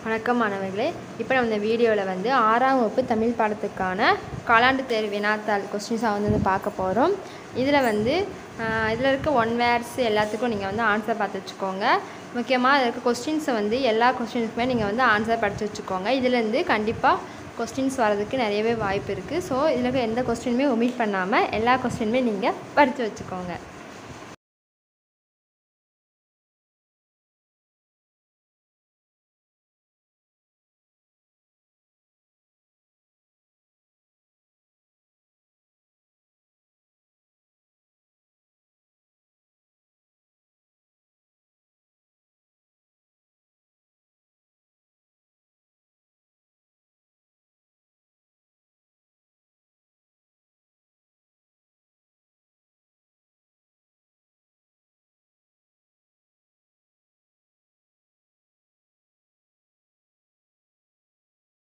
வணக்கம் மாணவர்களே. இப்போ நம்ம இந்த வீடியோவில் வந்து 6ஆம் வகுப்பு தமிழ் பாடத்துக்கான காலாண்டு தேர்வு வினாத்தாள் கொஸ்டின்ஸாக வந்து பார்க்க போகிறோம். இதில் வந்து இதில் இருக்க ஒன் வேர்ட்ஸ் எல்லாத்துக்கும் நீங்கள் வந்து ஆன்சர் பார்த்து வச்சுக்கோங்க. முக்கியமாக இதில் இருக்க கொஸ்டின்ஸை வந்து எல்லா கொஸ்டின்ஸுக்குமே நீங்கள் வந்து ஆன்சர் படித்து வச்சுக்கோங்க. இதுலேருந்து கண்டிப்பாக கொஸ்டின்ஸ் வரதுக்கு நிறையவே வாய்ப்பு இருக்குது. ஸோ இதில் இருக்க எந்த கொஸ்டினுமே ஒமிட் பண்ணாமல் எல்லா கொஸ்டினுமே நீங்கள் படித்து வச்சுக்கோங்க.